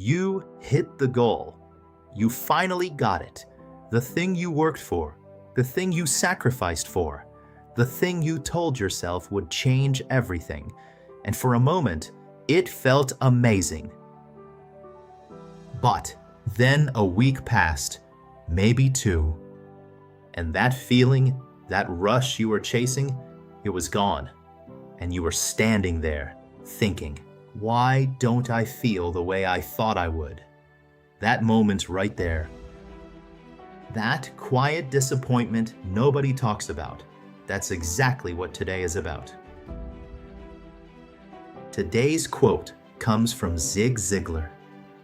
You hit the goal. You finally got it. The thing you worked for, the thing you sacrificed for, the thing you told yourself would change everything. And for a moment, it felt amazing. But then a week passed, maybe two, and that feeling, that rush you were chasing, it was gone. And you were standing there, thinking, why don't I feel the way I thought I would? That moment right there. That quiet disappointment nobody talks about. That's exactly what today is about. Today's quote comes from Zig Ziglar.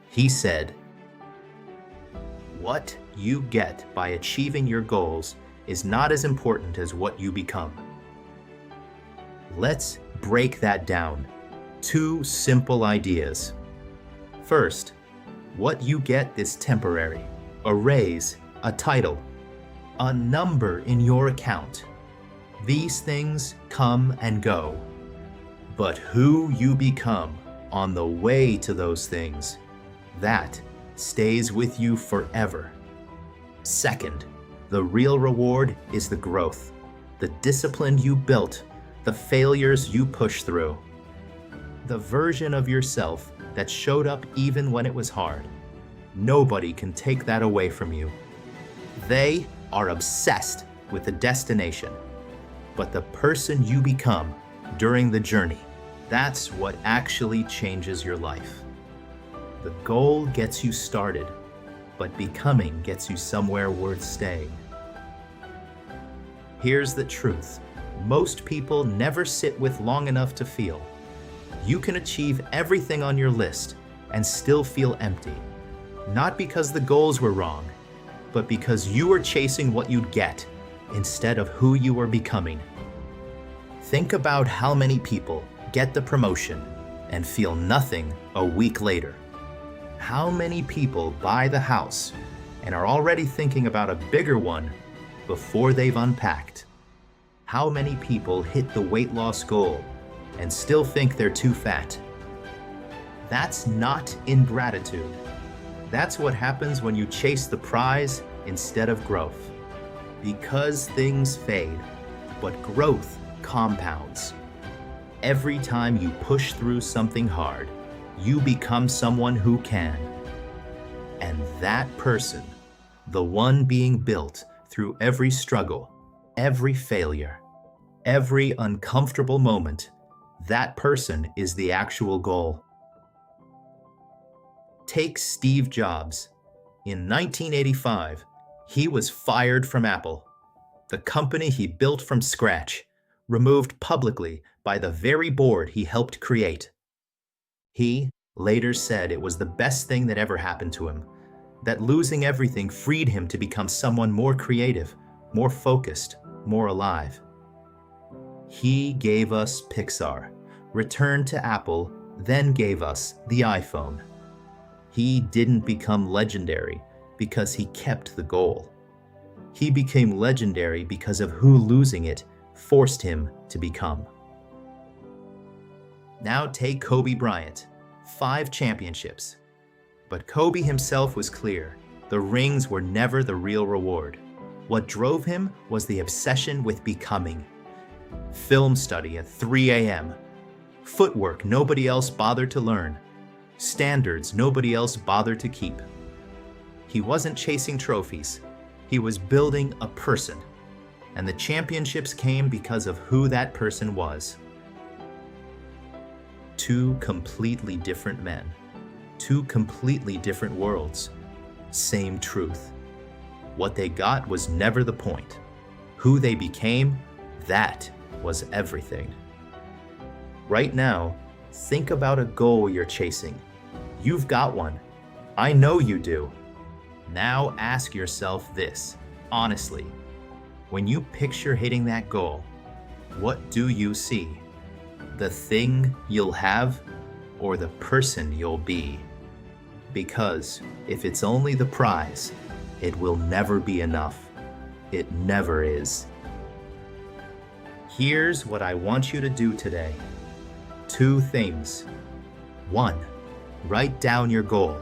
He said, "What you get by achieving your goals is not as important as what you become." Let's break that down. Two simple ideas. First, what you get is temporary. A raise, a title, a number in your account. These things come and go. But who you become on the way to those things, that stays with you forever. Second, the real reward is the growth, the discipline you built, the failures you pushed through, the version of yourself that showed up even when it was hard. Nobody can take that away from you. They are obsessed with the destination, but the person you become during the journey, that's what actually changes your life. The goal gets you started, but becoming gets you somewhere worth staying. Here's the truth. Most people never sit with long enough to feel. You can achieve everything on your list and still feel empty. Not because the goals were wrong, but because you were chasing what you'd get instead of who you were becoming. Think about how many people get the promotion and feel nothing a week later. How many people buy the house and are already thinking about a bigger one before they've unpacked? How many people hit the weight loss goal and still think they're too fat? That's not ingratitude. That's what happens when you chase the prize instead of growth. Because things fade, but growth compounds. Every time you push through something hard, you become someone who can. And that person, the one being built through every struggle, every failure, every uncomfortable moment, that person is the actual goal. Take Steve Jobs. In 1985, he was fired from Apple, the company he built from scratch, removed publicly by the very board he helped create. He later said it was the best thing that ever happened to him, that losing everything freed him to become someone more creative, more focused, more alive. He gave us Pixar, returned to Apple, then gave us the iPhone. He didn't become legendary because he kept the goal. He became legendary because of who losing it forced him to become. Now take Kobe Bryant, 5 championships. But Kobe himself was clear. The rings were never the real reward. What drove him was the obsession with becoming. Film study at 3 a.m. Footwork nobody else bothered to learn. Standards nobody else bothered to keep. He wasn't chasing trophies. He was building a person. And the championships came because of who that person was. Two completely different men. Two completely different worlds. Same truth. What they got was never the point. Who they became, that was everything. Right now, think about a goal you're chasing. You've got one. I know you do. Now ask yourself this, honestly. When you picture hitting that goal, what do you see? The thing you'll have or the person you'll be? Because if it's only the prize, it will never be enough. It never is. Here's what I want you to do today. 2 things. 1, write down your goal.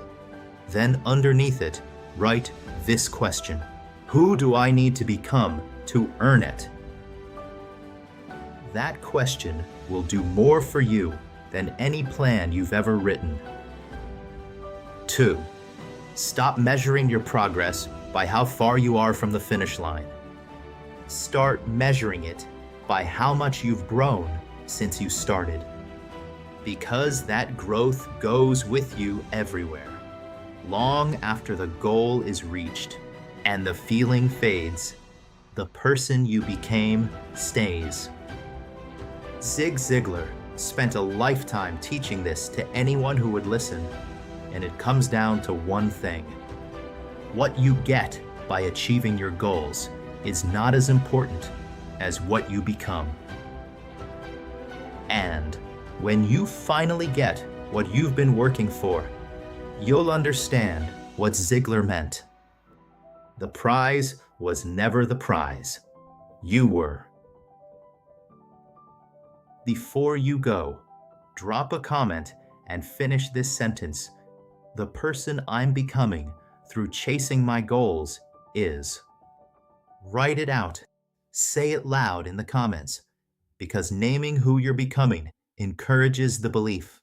Then underneath it, write this question: who do I need to become to earn it? That question will do more for you than any plan you've ever written. 2. Stop measuring your progress by how far you are from the finish line. Start measuring it by how much you've grown since you started. Because that growth goes with you everywhere. Long after the goal is reached and the feeling fades, the person you became stays. Zig Ziglar spent a lifetime teaching this to anyone who would listen, and it comes down to one thing. What you get by achieving your goals is not as important as what you become. And when you finally get what you've been working for, you'll understand what Ziglar meant. The prize was never the prize. You were. Before you go, drop a comment and finish this sentence. The person I'm becoming through chasing my goals is. Write it out. Say it loud in the comments, because naming who you're becoming encourages the belief.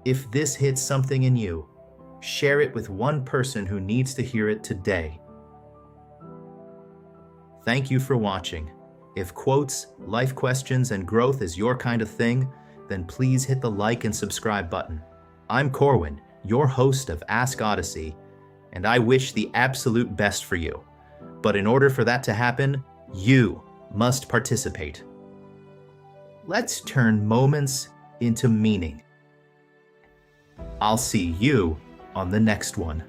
If this hits something in you, share it with one person who needs to hear it today. Thank you for watching. If quotes, life questions, and growth is your kind of thing, then please hit the like and subscribe button. I'm Corwin, your host of Ask Odyssey, and I wish the absolute best for you. But in order for that to happen, you must participate. Let's turn moments into meaning. I'll see you on the next one.